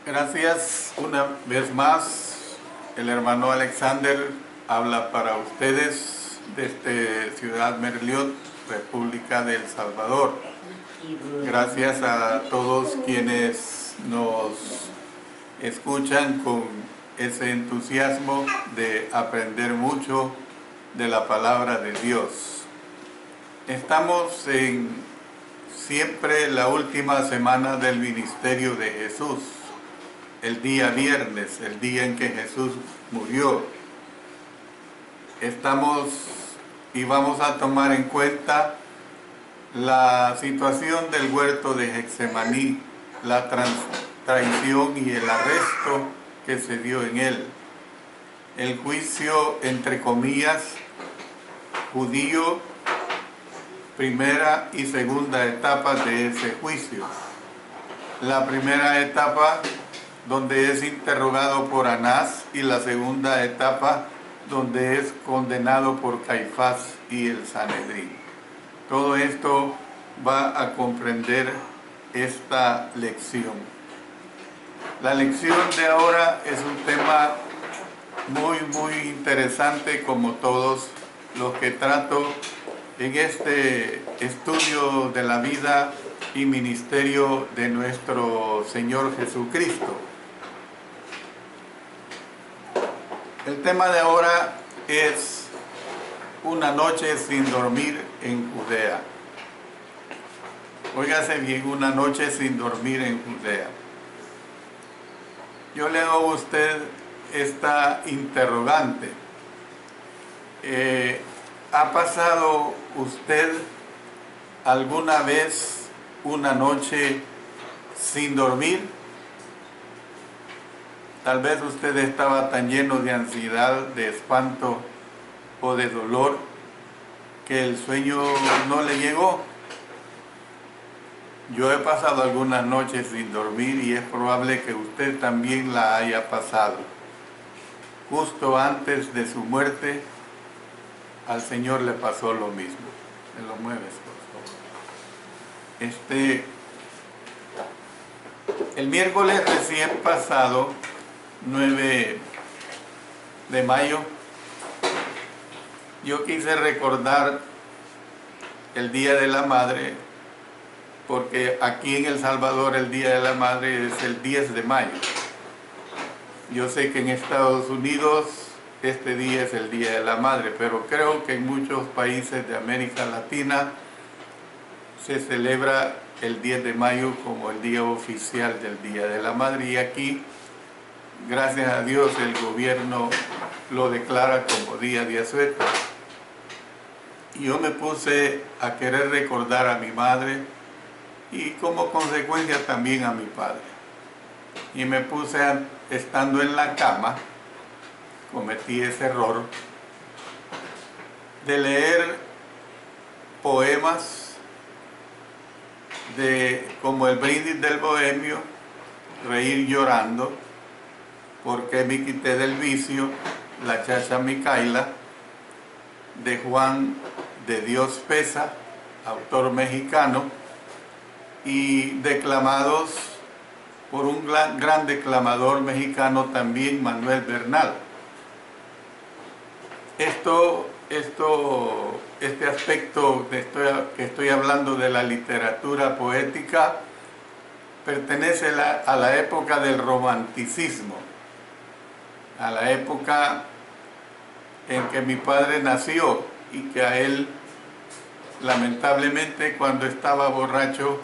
Gracias una vez más. El hermano Alexander habla para ustedes desde Ciudad Merliot, República de El Salvador. Gracias a todos quienes nos escuchan con ese entusiasmo de aprender mucho de la palabra de Dios. Estamos en siempre la última semana del ministerio de Jesús. El día viernes, el día en que Jesús murió. Estamos y vamos a tomar en cuenta la situación del huerto de Getsemaní, la traición y el arresto que se dio en él. El juicio, entre comillas, judío, primera y segunda etapa de ese juicio. La primera etapa donde es interrogado por Anás, y la segunda etapa donde es condenado por Caifás y el Sanedrín. Todo esto va a comprender esta lección. La lección de ahora es un tema muy interesante, como todos los que trato en este estudio de la vida y ministerio de nuestro Señor Jesucristo. El tema de ahora es una noche sin dormir en Judea. Óigase bien, una noche sin dormir en Judea. Yo le hago a usted esta interrogante. ¿Ha pasado usted alguna vez una noche sin dormir? Tal vez usted estaba tan lleno de ansiedad, de espanto o de dolor que el sueño no le llegó. Yo he pasado algunas noches sin dormir y es probable que usted también la haya pasado. Justo antes de su muerte, al Señor le pasó lo mismo. Me lo mueves, por favor. El miércoles recién pasado, 9 de mayo, yo quise recordar el Día de la Madre, porque aquí en El Salvador el Día de la Madre es el 10 de mayo. Yo sé que en Estados Unidos este día es el Día de la Madre, pero creo que en muchos países de América Latina se celebra el 10 de mayo como el día oficial del Día de la Madre, y aquí, gracias a Dios, el gobierno lo declara como día de asueto. Y yo me puse a querer recordar a mi madre y como consecuencia también a mi padre. Y me puse, estando en la cama, cometí ese error de leer poemas como El brindis del bohemio, Reír llorando, ¿Por qué me quité del vicio?, La chacha Micaila, de Juan de Dios Pesa, autor mexicano, y declamados por un gran declamador mexicano también, Manuel Bernal. Este aspecto que estoy hablando de la literatura poética pertenece a la época del romanticismo, a la época en que mi padre nació y que a él, lamentablemente, cuando estaba borracho,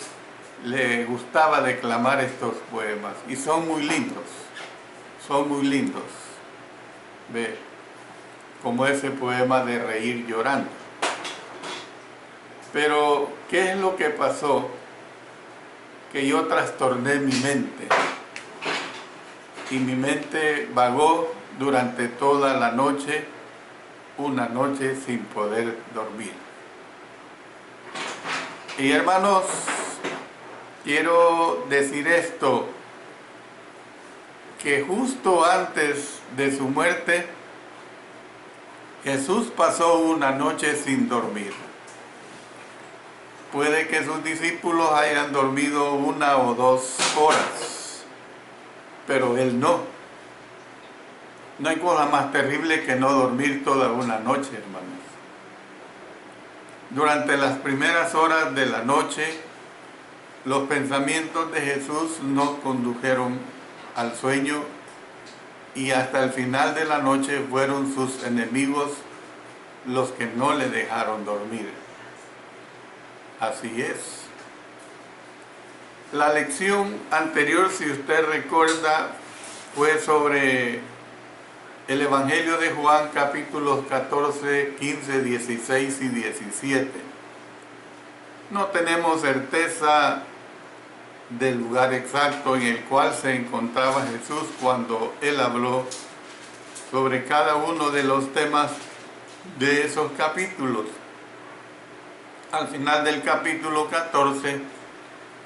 le gustaba declamar estos poemas. Y son muy lindos, Ve, como ese poema de Reír llorando. Pero, ¿qué es lo que pasó? Que yo trastorné mi mente. Y mi mente vagó durante toda la noche, una noche sin poder dormir. Y hermanos, quiero decir esto, que justo antes de su muerte, Jesús pasó una noche sin dormir. Puede que sus discípulos hayan dormido 1 o 2 horas, pero él no. No hay cosa más terrible que no dormir toda una noche, hermanos. Durante las primeras horas de la noche, los pensamientos de Jesús nos condujeron al sueño y hasta el final de la noche fueron sus enemigos los que no le dejaron dormir. Así es. La lección anterior, si usted recuerda, fue sobre el Evangelio de Juan, capítulos 14, 15, 16 y 17. No tenemos certeza del lugar exacto en el cual se encontraba Jesús cuando él habló sobre cada uno de los temas de esos capítulos. Al final del capítulo 14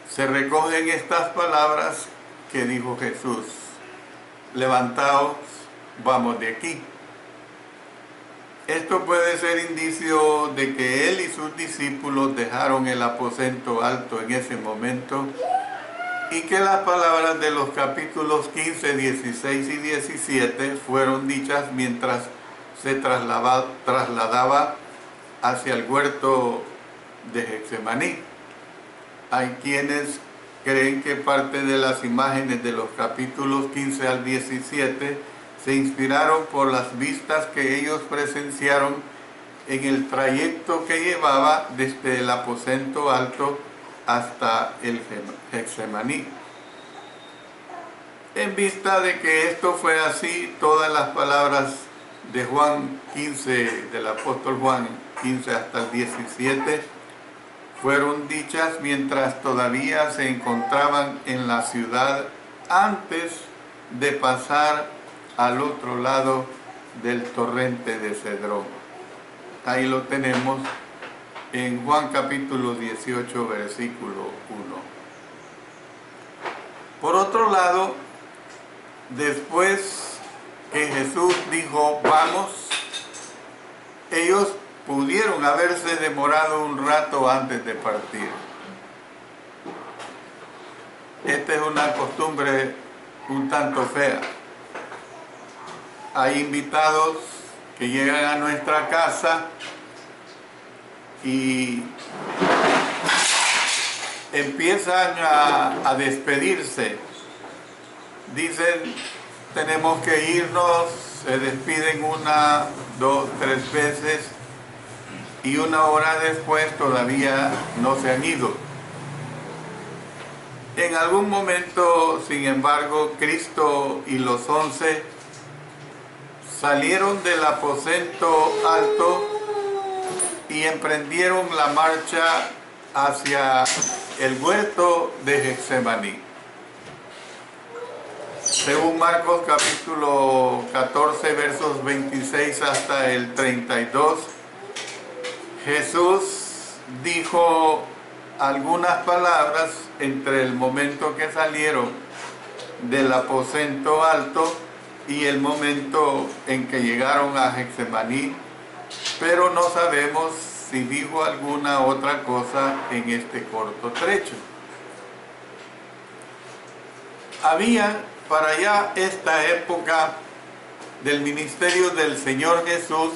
se recogen estas palabras que dijo Jesús: levantaos, vamos de aquí. Esto puede ser indicio de que él y sus discípulos dejaron el aposento alto en ese momento y que las palabras de los capítulos 15, 16 y 17 fueron dichas mientras se trasladaba hacia el huerto de Getsemaní. Hay quienes creen que parte de las imágenes de los capítulos 15 al 17 se inspiraron por las vistas que ellos presenciaron en el trayecto que llevaba desde el aposento alto hasta el Getsemaní. En vista de que esto fue así, todas las palabras de Juan 15, del apóstol Juan 15 hasta el 17, fueron dichas mientras todavía se encontraban en la ciudad antes de pasar al otro lado del torrente de Cedrón. Ahí lo tenemos en Juan capítulo 18, versículo 1. Por otro lado, después que Jesús dijo, vamos, ellos pudieron haberse demorado un rato antes de partir. Esta es una costumbre un tanto fea. Hay invitados que llegan a nuestra casa y empiezan a despedirse. Dicen, tenemos que irnos, se despiden 1, 2, 3 veces y 1 hora después todavía no se han ido. En algún momento, sin embargo, Cristo y los 11 salieron del aposento alto y emprendieron la marcha hacia el huerto de Getsemaní. Según Marcos capítulo 14, versos 26 hasta el 32, Jesús dijo algunas palabras entre el momento que salieron del aposento alto y el momento en que llegaron a Getsemaní, pero no sabemos si dijo alguna otra cosa en este corto trecho. Había para ya esta época del ministerio del Señor Jesús,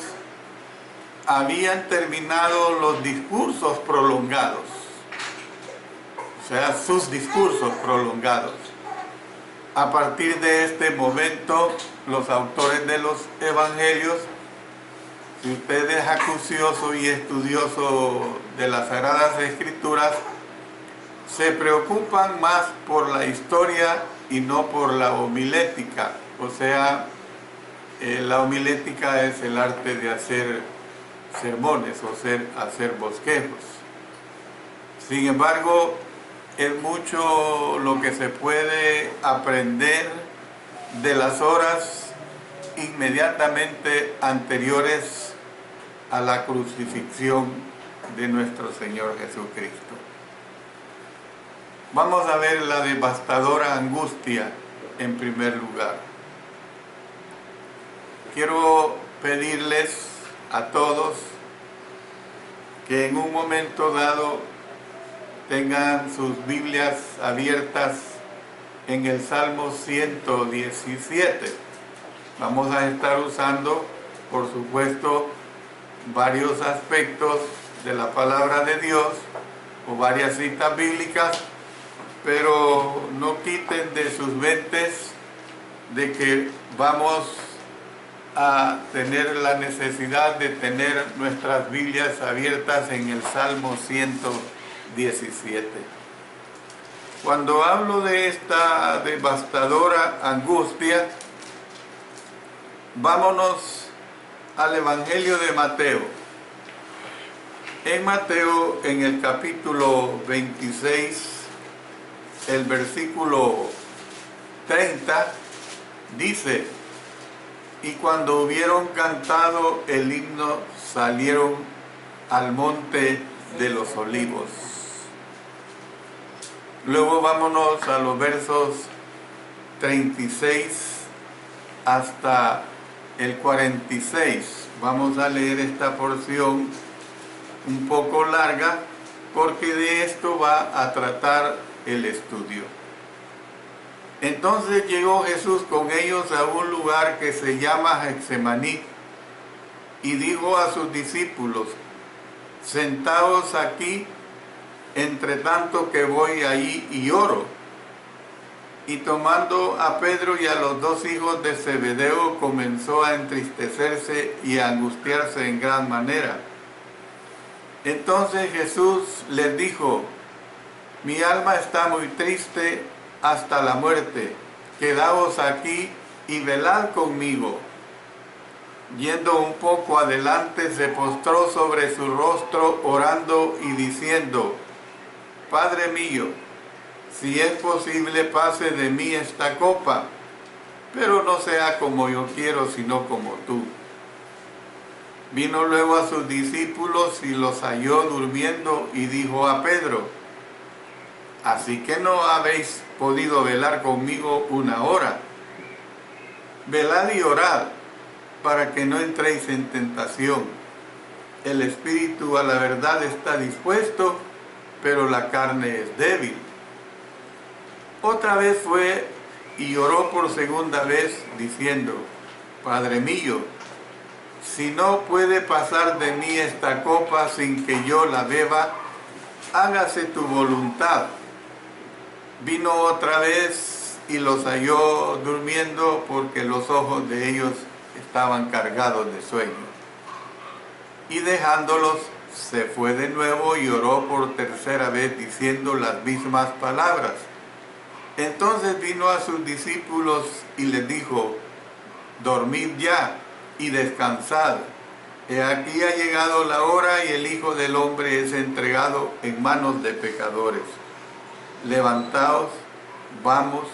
habían terminado los discursos prolongados, o sea, sus discursos prolongados. A partir de este momento, los autores de los evangelios, si usted es acucioso y estudioso de las Sagradas Escrituras, se preocupan más por la historia y no por la homilética. O sea, la homilética es el arte de hacer sermones o hacer bosquejos. Sin embargo, es mucho lo que se puede aprender de las horas inmediatamente anteriores a la crucifixión de nuestro Señor Jesucristo. Vamos a ver la devastadora angustia en primer lugar. Quiero pedirles a todos que en un momento dado tengan sus Biblias abiertas en el Salmo 117. Vamos a estar usando, por supuesto, varios aspectos de la palabra de Dios o varias citas bíblicas, pero no quiten de sus mentes de que vamos a tener la necesidad de tener nuestras Biblias abiertas en el Salmo 117. Cuando hablo de esta devastadora angustia, vámonos al Evangelio de Mateo. En Mateo, en el capítulo 26, el versículo 30, dice: y cuando hubieron cantado el himno, salieron al monte de los olivos. Luego vámonos a los versos 36 hasta el 46. Vamos a leer esta porción un poco larga, porque de esto va a tratar el estudio. Entonces llegó Jesús con ellos a un lugar que se llama Getsemaní, y dijo a sus discípulos: sentaos aquí, entre tanto que voy allí y oro. Y tomando a Pedro y a los dos hijos de Zebedeo, comenzó a entristecerse y a angustiarse en gran manera. Entonces Jesús les dijo: mi alma está muy triste hasta la muerte, quedaos aquí y velad conmigo. Yendo un poco adelante, se postró sobre su rostro, orando y diciendo: Padre mío, si es posible, pase de mí esta copa, pero no sea como yo quiero, sino como tú. Vino luego a sus discípulos y los halló durmiendo, y dijo a Pedro: ¿así que no habéis podido velar conmigo una hora? Velad y orad, para que no entréis en tentación. El espíritu a la verdad está dispuesto, pero la carne es débil. Otra vez fue y oró por segunda vez, diciendo: Padre mío, si no puede pasar de mí esta copa sin que yo la beba, hágase tu voluntad. Vino otra vez y los halló durmiendo, porque los ojos de ellos estaban cargados de sueño. Y dejándolos, se fue de nuevo y oró por tercera vez, diciendo las mismas palabras. Entonces vino a sus discípulos y les dijo: dormid ya y descansad. He aquí ha llegado la hora y el Hijo del Hombre es entregado en manos de pecadores. Levantaos, vamos,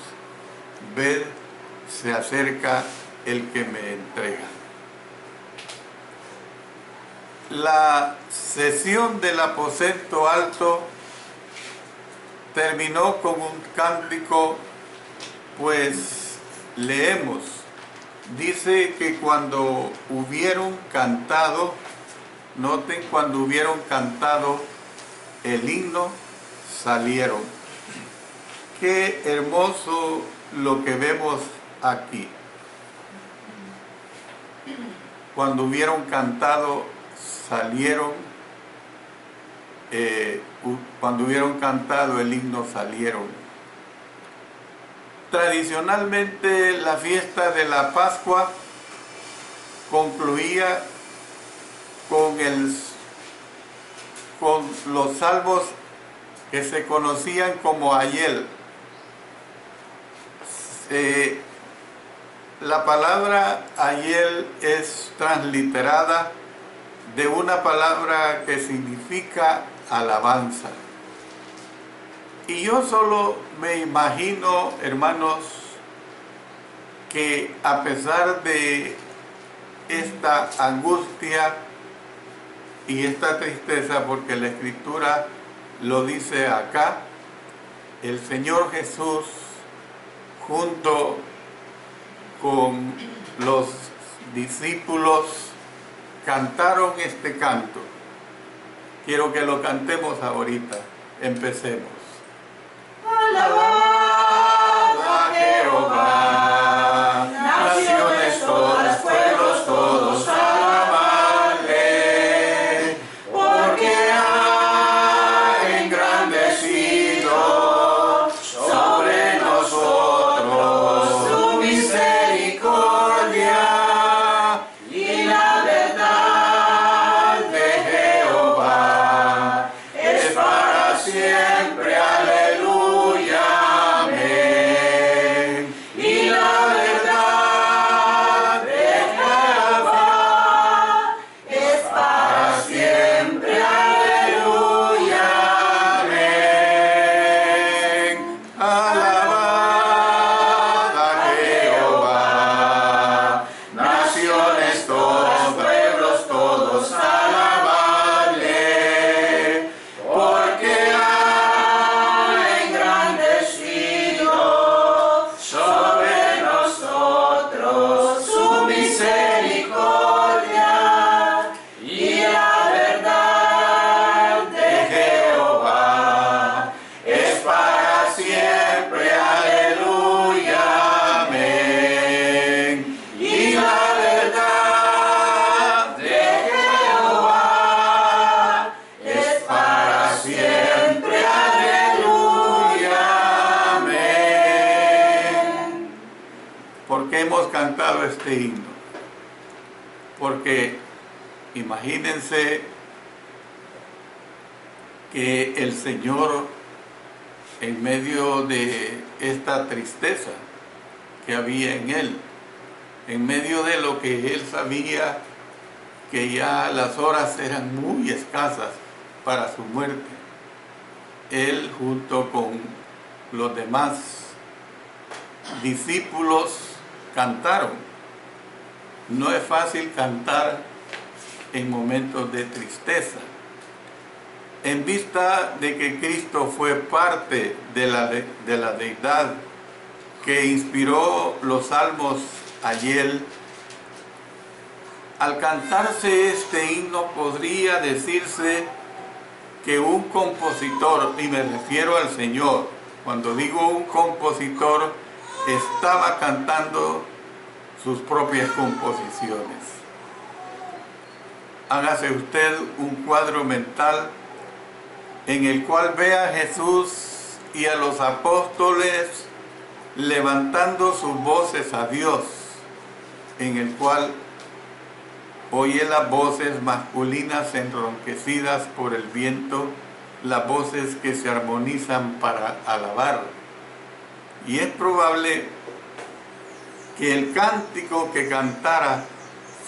ved, se acerca el que me entrega. La sesión del aposento alto terminó con un cántico, pues leemos. Dice que cuando hubieron cantado, noten, cuando hubieron cantado el himno, salieron. Qué hermoso lo que vemos aquí. Cuando hubieron cantado, salieron. Cuando hubieron cantado el himno, salieron. Tradicionalmente, la fiesta de la Pascua concluía con los salmos que se conocían como Ayel. La palabra Ayel es transliterada de una palabra que significa alabanza. Y yo solo me imagino, hermanos, que a pesar de esta angustia y esta tristeza, porque la Escritura lo dice acá, el Señor Jesús, junto con los discípulos, cantaron este canto. Quiero que lo cantemos ahorita. Empecemos. Alabado qué hemos cantado este himno? Porque imagínense que el Señor, en medio de esta tristeza que había en Él, en medio de lo que Él sabía que ya las horas eran muy escasas para su muerte, Él junto con los demás discípulos cantaron. No es fácil cantar en momentos de tristeza. En vista de que Cristo fue parte de la deidad que inspiró los salmos ayer, al cantarse este himno podría decirse que un compositor, y me refiero al Señor, cuando digo un compositor, estaba cantando sus propias composiciones. Hágase usted un cuadro mental en el cual vea a Jesús y a los apóstoles levantando sus voces a Dios, en el cual oye las voces masculinas enronquecidas por el viento, las voces que se armonizan para alabar. Y es probable que el cántico que cantara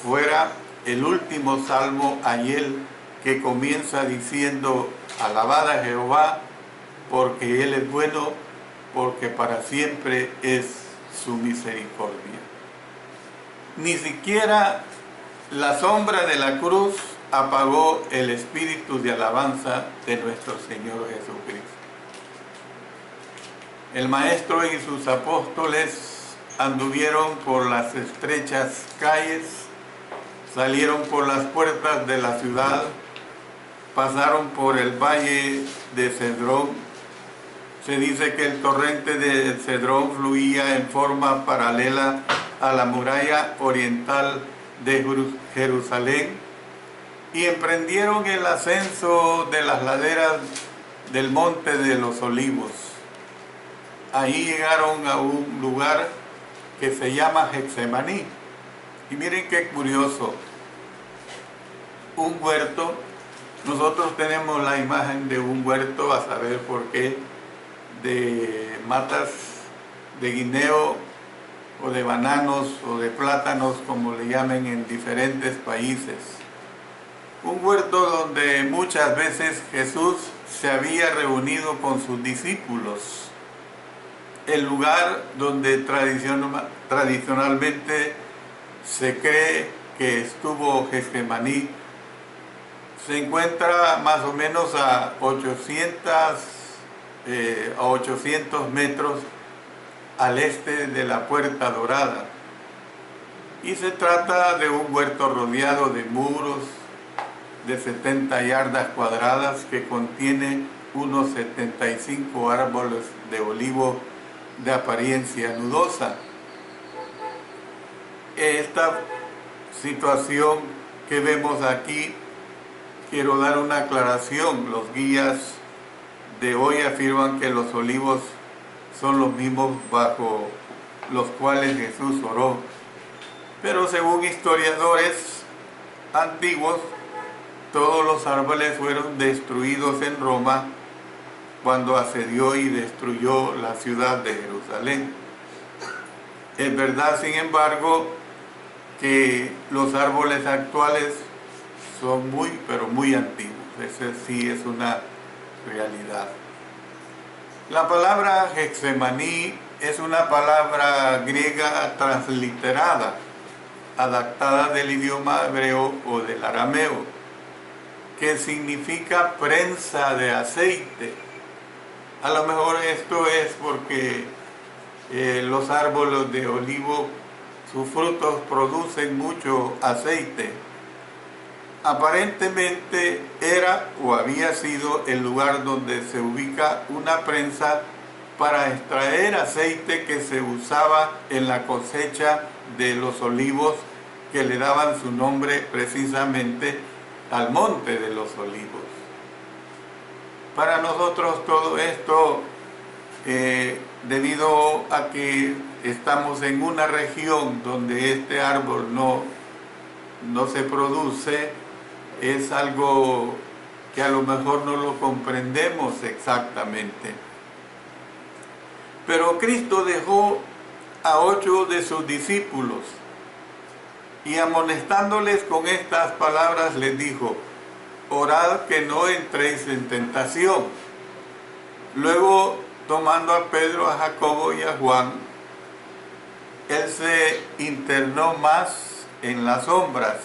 fuera el último salmo ayer, que comienza diciendo: alabad a Jehová, porque Él es bueno, porque para siempre es su misericordia. Ni siquiera la sombra de la cruz apagó el espíritu de alabanza de nuestro Señor Jesucristo. El Maestro y sus apóstoles anduvieron por las estrechas calles, salieron por las puertas de la ciudad, pasaron por el valle de Cedrón. Se dice que el torrente de Cedrón fluía en forma paralela a la muralla oriental de Jerusalén, y emprendieron el ascenso de las laderas del Monte de los Olivos. Ahí llegaron a un lugar que se llama Getsemaní. Y miren qué curioso, un huerto. Nosotros tenemos la imagen de un huerto, a saber por qué, de matas de guineo o de bananos o de plátanos, como le llamen en diferentes países. Un huerto donde muchas veces Jesús se había reunido con sus discípulos. El lugar donde tradicionalmente se cree que estuvo Getsemaní se encuentra más o menos a 800 metros al este de la Puerta Dorada, y se trata de un huerto rodeado de muros de 70 yardas cuadradas que contiene unos 75 árboles de olivo de apariencia nudosa. Esta situación que vemos aquí, quiero dar una aclaración. Los guías de hoy afirman que los olivos son los mismos bajo los cuales Jesús oró. Pero según historiadores antiguos, todos los árboles fueron destruidos en Roma cuando asedió y destruyó la ciudad de Jerusalén. Es verdad, sin embargo, que los árboles actuales son muy, pero muy antiguos. Ese sí es una realidad. La palabra Getsemaní es una palabra griega transliterada, adaptada del idioma hebreo o del arameo, que significa prensa de aceite. A lo mejor esto es porque los árboles de olivo, sus frutos producen mucho aceite. Aparentemente era o había sido el lugar donde se ubica una prensa para extraer aceite que se usaba en la cosecha de los olivos, que le daban su nombre precisamente al Monte de los Olivos. Para nosotros todo esto debido a que estamos en una región donde este árbol no se produce, es algo que a lo mejor no lo comprendemos exactamente. Pero Cristo dejó a 8 de sus discípulos y amonestándoles con estas palabras les dijo: orad que no entréis en tentación. Luego, tomando a Pedro, a Jacobo y a Juan, él se internó más en las sombras.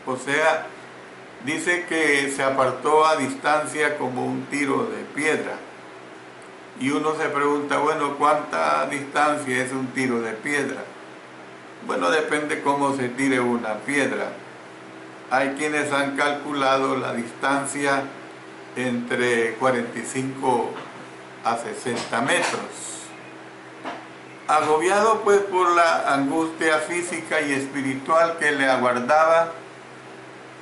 O sea, dice que se apartó a distancia como un tiro de piedra. Y uno se pregunta, bueno, ¿cuánta distancia es un tiro de piedra? Bueno, depende cómo se tire una piedra. Hay quienes han calculado la distancia entre 45 a 60 metros. Agobiado pues por la angustia física y espiritual que le aguardaba,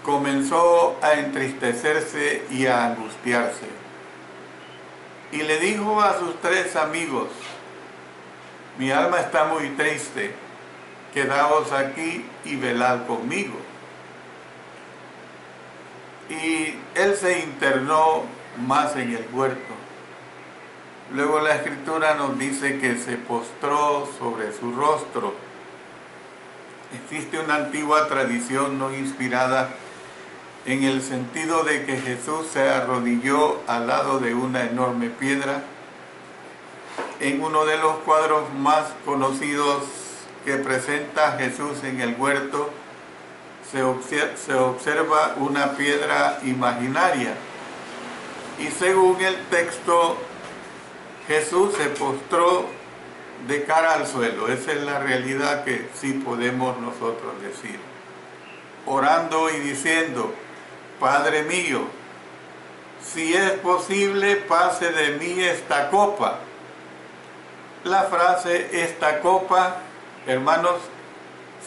comenzó a entristecerse y a angustiarse. Y le dijo a sus 3 amigos: mi alma está muy triste, quedaos aquí y velad conmigo. Y él se internó más en el huerto. Luego la Escritura nos dice que se postró sobre su rostro. Existe una antigua tradición no inspirada en el sentido de que Jesús se arrodilló al lado de una enorme piedra. En uno de los cuadros más conocidos que presenta a Jesús en el huerto, se observa una piedra imaginaria. Y según el texto, Jesús se postró de cara al suelo. Esa es la realidad que sí podemos nosotros decir. Orando y diciendo: Padre mío, si es posible, pase de mí esta copa. La frase esta copa, hermanos,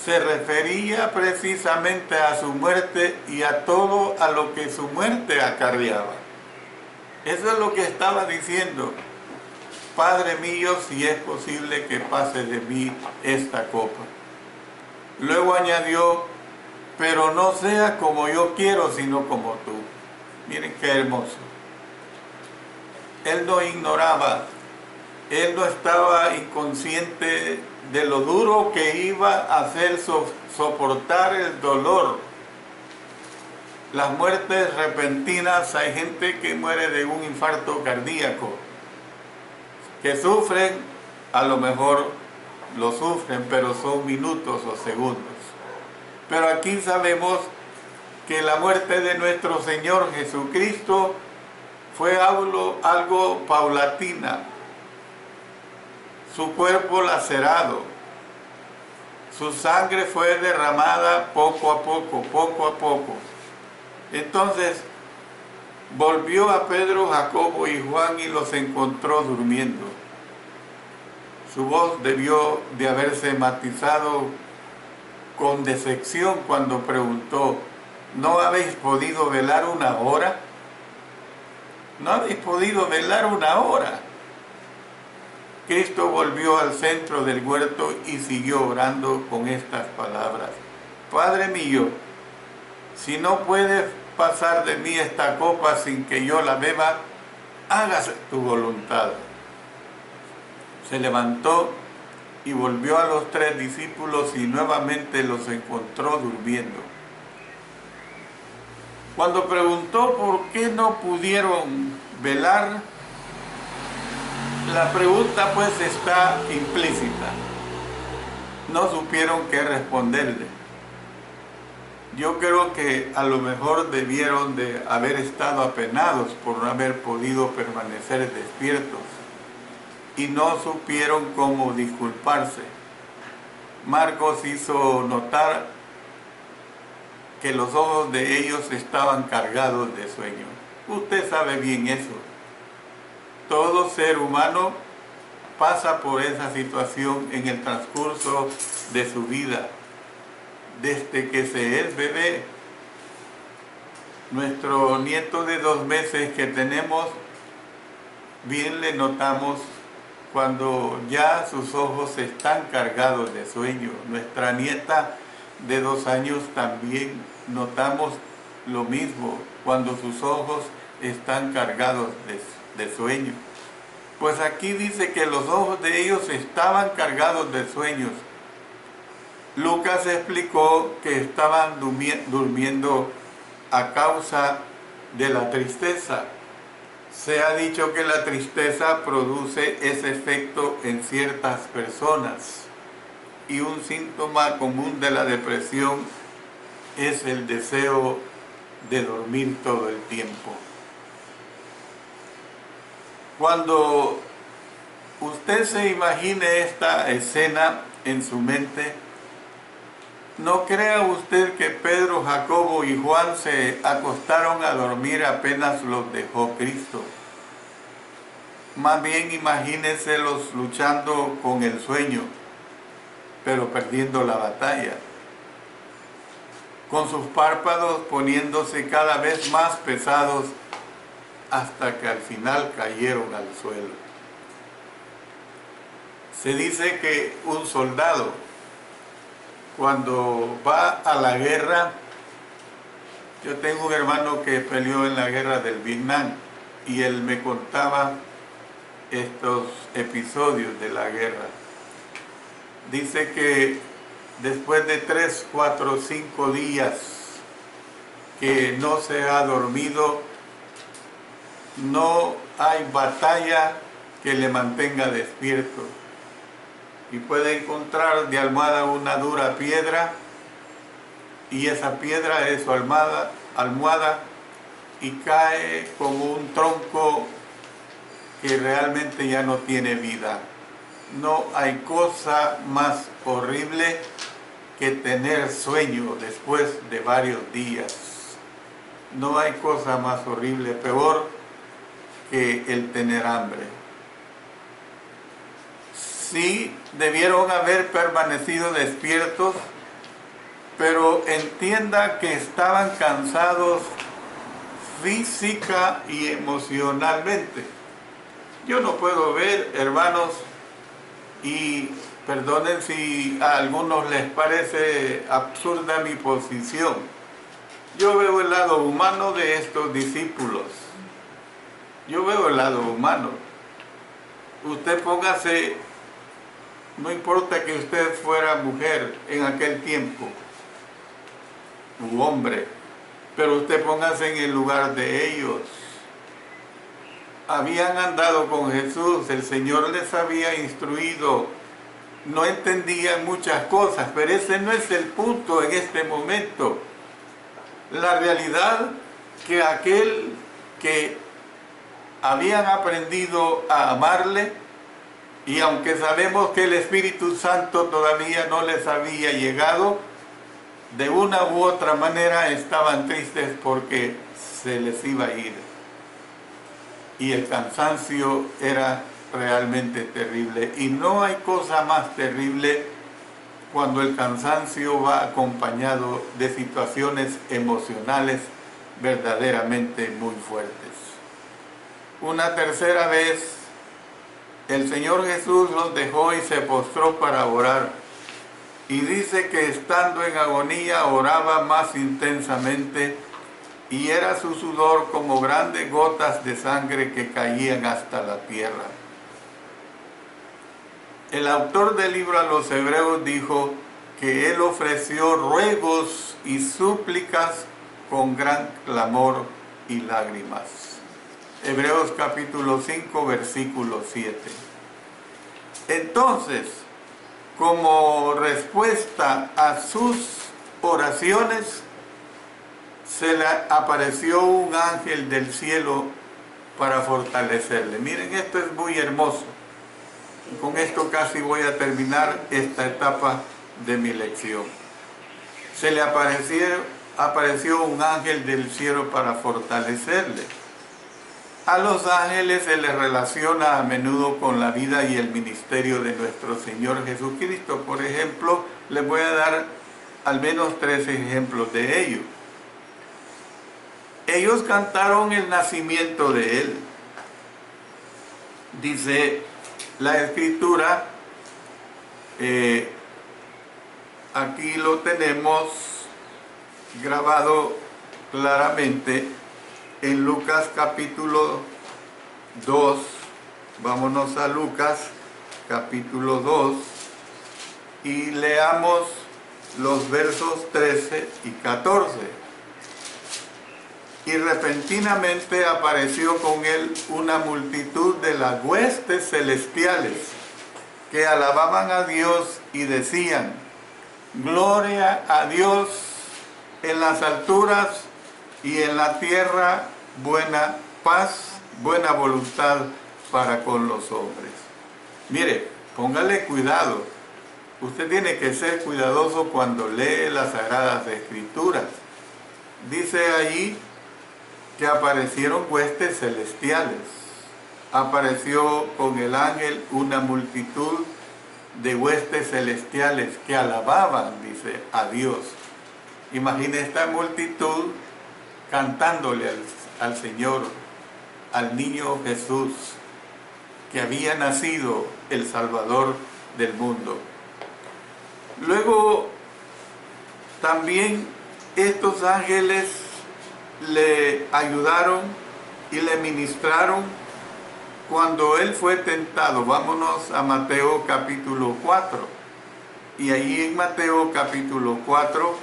se refería precisamente a su muerte y a todo a lo que su muerte acarreaba. Eso es lo que estaba diciendo. Padre mío, si es posible que pase de mí esta copa. Luego añadió: pero no sea como yo quiero, sino como tú. Miren qué hermoso. Él no ignoraba, él no estaba inconsciente de lo duro que iba a hacer soportar el dolor. Las muertes repentinas, hay gente que muere de un infarto cardíaco, que sufren, a lo mejor lo sufren, pero son minutos o segundos. Pero aquí sabemos que la muerte de nuestro Señor Jesucristo fue algo paulatina. Su cuerpo lacerado, su sangre fue derramada poco a poco, poco a poco. Entonces volvió a Pedro, Jacobo y Juan y los encontró durmiendo. Su voz debió de haberse matizado con decepción cuando preguntó: ¿no habéis podido velar una hora? ¿No habéis podido velar una hora? Cristo volvió al centro del huerto y siguió orando con estas palabras: Padre mío, si no puedes pasar de mí esta copa sin que yo la beba, hágase tu voluntad. Se levantó y volvió a los 3 discípulos y nuevamente los encontró durmiendo. Cuando preguntó por qué no pudieron velar, la pregunta pues está implícita. No supieron qué responderle. Yo creo que a lo mejor debieron de haber estado apenados por no haber podido permanecer despiertos y no supieron cómo disculparse. Marcos hizo notar que los ojos de ellos estaban cargados de sueño. Usted sabe bien eso. Todo ser humano pasa por esa situación en el transcurso de su vida. Desde que se es bebé, nuestro nieto de 2 meses que tenemos, bien le notamos cuando ya sus ojos están cargados de sueño. Nuestra nieta de 2 años también notamos lo mismo, cuando sus ojos están cargados de sueño. Pues aquí dice que los ojos de ellos estaban cargados de sueños. Lucas explicó que estaban durmiendo a causa de la tristeza. Se ha dicho que la tristeza produce ese efecto en ciertas personas, y un síntoma común de la depresión es el deseo de dormir todo el tiempo. Cuando usted se imagine esta escena en su mente, no crea usted que Pedro, Jacobo y Juan se acostaron a dormir apenas los dejó Cristo. Más bien imagíneselos luchando con el sueño, pero perdiendo la batalla, con sus párpados poniéndose cada vez más pesados hasta que al final cayeron al suelo. Se dice que un soldado, cuando va a la guerra, yo tengo un hermano que peleó en la guerra del Vietnam y él me contaba estos episodios de la guerra. Dice que después de 3, 4, 5 días que no se ha dormido, no hay batalla que le mantenga despierto, y puede encontrar de almohada una dura piedra, y esa piedra es su almohada, y cae como un tronco que realmente ya no tiene vida. No hay cosa más horrible que tener sueño después de varios días. No hay cosa más horrible, peor que el tener hambre. Sí, debieron haber permanecido despiertos, pero entienda que estaban cansados física y emocionalmente. Yo no puedo ver, hermanos, y perdonen si a algunos les parece absurda mi posición. Yo veo el lado humano de estos discípulos. Yo veo el lado humano. Usted póngase, no importa que usted fuera mujer en aquel tiempo, u hombre, pero usted póngase en el lugar de ellos. Habían andado con Jesús, el Señor les había instruido, no entendían muchas cosas, pero ese no es el punto en este momento. La realidad que aquel que habían aprendido a amarle, y aunque sabemos que el Espíritu Santo todavía no les había llegado, de una u otra manera estaban tristes porque se les iba a ir. Y el cansancio era realmente terrible. Y no hay cosa más terrible cuando el cansancio va acompañado de situaciones emocionales verdaderamente muy fuertes. Una tercera vez, el Señor Jesús los dejó y se postró para orar. Y dice que estando en agonía oraba más intensamente, y era su sudor como grandes gotas de sangre que caían hasta la tierra. El autor del libro a los Hebreos dijo que él ofreció ruegos y súplicas con gran clamor y lágrimas. Hebreos capítulo 5, versículo 7. Entonces, como respuesta a sus oraciones, se le apareció un ángel del cielo para fortalecerle. Miren, esto es muy hermoso. Y con esto casi voy a terminar esta etapa de mi lección. Se le apareció un ángel del cielo para fortalecerle. A los ángeles se les relaciona a menudo con la vida y el ministerio de nuestro Señor Jesucristo. Por ejemplo, les voy a dar al menos 3 ejemplos de ello. Ellos cantaron el nacimiento de Él. Dice la escritura, aquí lo tenemos grabado claramente en Lucas capítulo 2. Vámonos a Lucas capítulo 2 y leamos los versos 13 y 14. Y repentinamente apareció con él una multitud de las huestes celestiales que alababan a Dios y decían: gloria a Dios en las alturas y en la tierra buena paz, buena voluntad para con los hombres. Mire, póngale cuidado. Usted tiene que ser cuidadoso cuando lee las Sagradas Escrituras. Dice allí que aparecieron huestes celestiales. Apareció con el ángel una multitud de huestes celestiales que alababan, dice, a Dios. Imagine esta multitud cantándole al Señor, al niño Jesús, que había nacido el Salvador del mundo. Luego, también estos ángeles le ayudaron y le ministraron cuando él fue tentado. Vámonos a Mateo capítulo 4. Y ahí en Mateo capítulo 4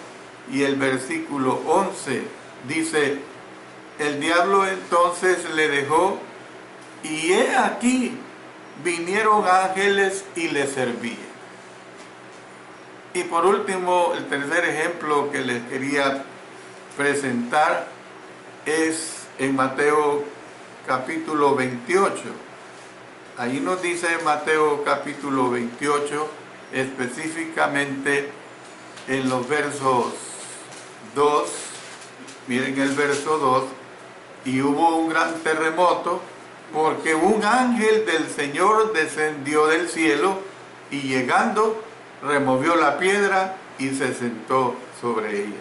y el versículo 11 dice: el diablo entonces le dejó, y he aquí vinieron ángeles y le servían. Y por último, el tercer ejemplo que les quería presentar es en Mateo capítulo 28. Ahí nos dice Mateo capítulo 28, específicamente en los versos 2, miren el verso 2, y hubo un gran terremoto, porque un ángel del Señor descendió del cielo y llegando removió la piedra y se sentó sobre ella.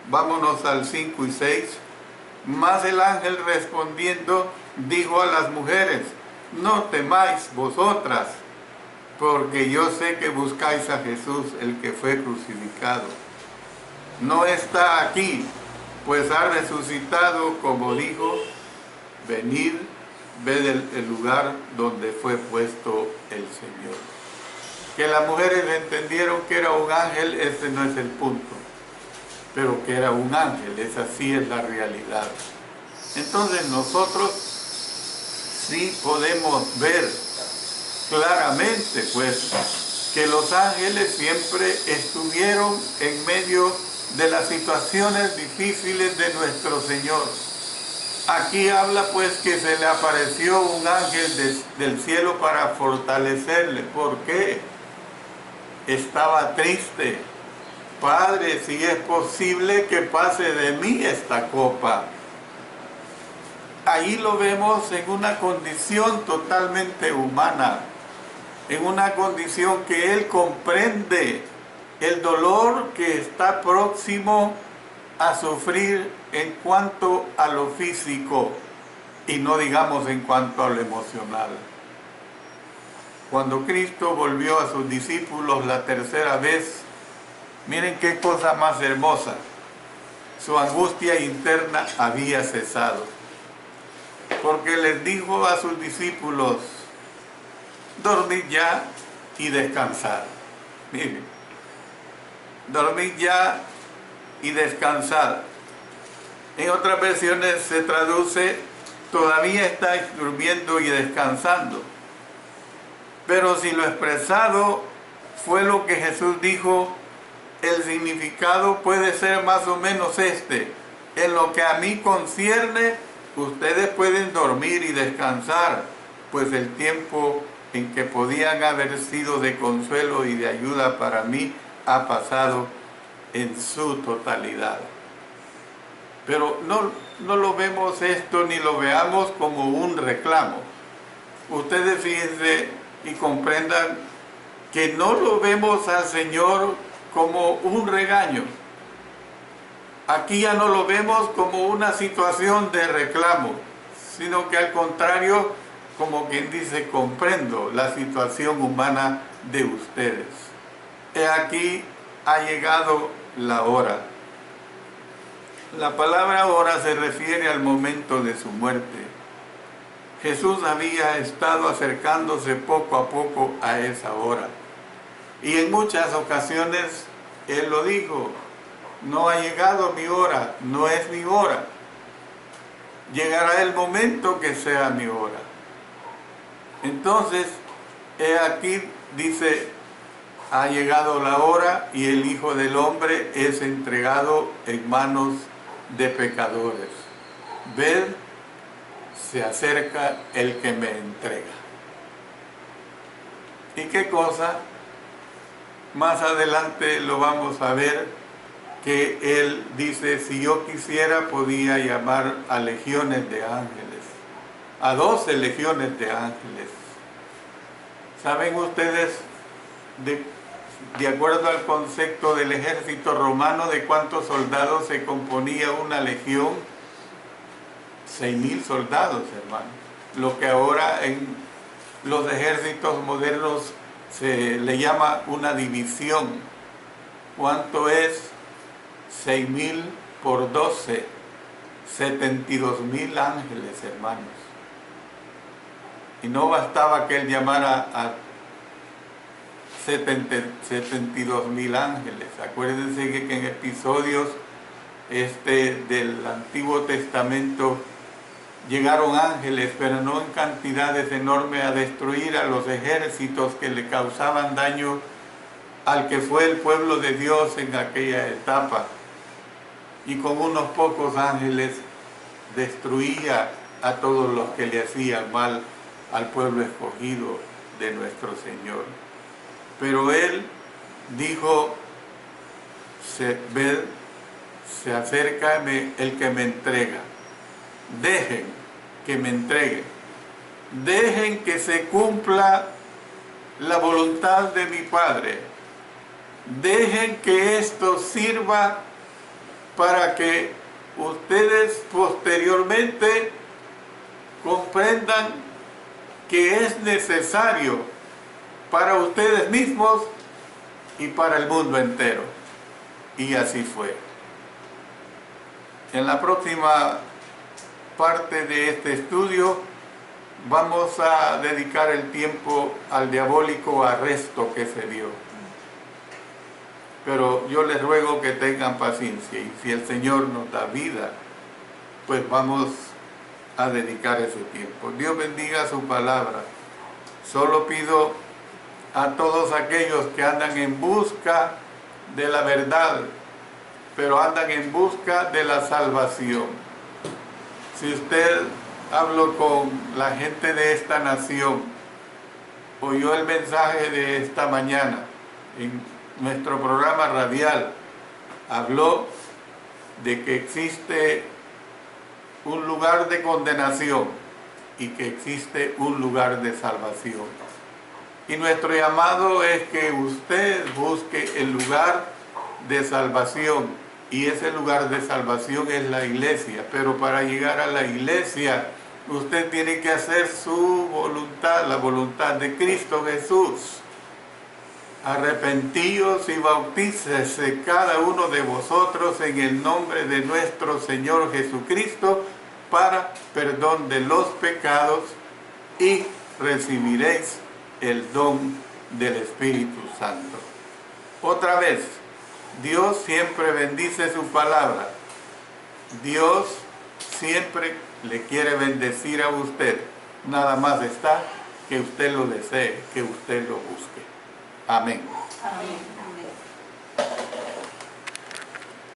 Vámonos al 5 y 6. Mas el ángel respondiendo dijo a las mujeres: no temáis vosotras, porque yo sé que buscáis a Jesús, el que fue crucificado. No está aquí, pues ha resucitado, como dijo. Venid, ved el lugar donde fue puesto el Señor. Que las mujeres entendieron que era un ángel, ese no es el punto, pero que era un ángel, esa sí es la realidad. Entonces nosotros sí podemos ver claramente, pues, que los ángeles siempre estuvieron en medio de las situaciones difíciles de nuestro Señor. Aquí habla pues que se le apareció un ángel del cielo para fortalecerle. ¿Por qué? Estaba triste. Padre, si es posible que pase de mí esta copa. Ahí lo vemos en una condición totalmente humana, en una condición que él comprende el dolor que está próximo a sufrir en cuanto a lo físico y no digamos en cuanto a lo emocional. Cuando Cristo volvió a sus discípulos la tercera vez, miren qué cosa más hermosa. Su angustia interna había cesado, porque les dijo a sus discípulos: dormid ya y descansad. Miren, dormid ya y descansad. En otras versiones se traduce: todavía estáis durmiendo y descansando. Pero si lo expresado fue lo que Jesús dijo, el significado puede ser más o menos este: en lo que a mí concierne, ustedes pueden dormir y descansar, pues el tiempo en que podían haber sido de consuelo y de ayuda para mí ha pasado en su totalidad. Pero no lo vemos esto ni lo veamos como un reclamo. Ustedes fíjense y comprendan que no lo vemos al Señor como un regaño. Aquí ya no lo vemos como una situación de reclamo, sino que al contrario como quien dice, comprendo la situación humana de ustedes. He aquí, ha llegado la hora. La palabra hora se refiere al momento de su muerte. Jesús había estado acercándose poco a poco a esa hora. Y en muchas ocasiones Él lo dijo: no ha llegado mi hora, no es mi hora. Llegará el momento que sea mi hora. Entonces, he aquí, dice, ha llegado la hora y el Hijo del Hombre es entregado en manos de pecadores. Ved, se acerca el que me entrega. ¿Y qué cosa? Más adelante lo vamos a ver, que Él dice: si yo quisiera podía llamar a legiones de ángeles, a 12 legiones de ángeles. ¿Saben ustedes, de acuerdo al concepto del ejército romano, de cuántos soldados se componía una legión? 6.000 soldados, hermanos. Lo que ahora en los ejércitos modernos se le llama una división. ¿Cuánto es 6.000 por 12? 72.000 ángeles, hermanos. Y no bastaba que Él llamara a 72.000 ángeles. Acuérdense que en episodios del Antiguo Testamento llegaron ángeles, pero no en cantidades enormes, a destruir a los ejércitos que le causaban daño al que fue el pueblo de Dios en aquella etapa. Y con unos pocos ángeles destruía a todos los que le hacían mal al pueblo escogido de nuestro Señor. Pero Él dijo: se acerca el que me entrega. Dejen que me entreguen. Dejen que se cumpla la voluntad de mi Padre. Dejen que esto sirva para que ustedes posteriormente comprendan que es necesario para ustedes mismos y para el mundo entero. Y así fue. En la próxima parte de este estudio vamos a dedicar el tiempo al diabólico arresto que se dio. Pero yo les ruego que tengan paciencia, y si el Señor nos da vida, pues vamos a dedicar ese tiempo. Dios bendiga su palabra. Solo pido a todos aquellos que andan en busca de la verdad, pero andan en busca de la salvación. Si usted habló con la gente de esta nación, oyó el mensaje de esta mañana en nuestro programa radial, habló de que existe un lugar de condenación y que existe un lugar de salvación. Y nuestro llamado es que usted busque el lugar de salvación, y ese lugar de salvación es la iglesia. Pero para llegar a la iglesia, usted tiene que hacer su voluntad, la voluntad de Cristo Jesús. Arrepentíos y bautícese cada uno de vosotros en el nombre de nuestro Señor Jesucristo para perdón de los pecados, y recibiréis el don del Espíritu Santo. Otra vez, Dios siempre bendice su palabra. Dios siempre le quiere bendecir a usted. Nada más está que usted lo desee, que usted lo busque. Amén. Amén.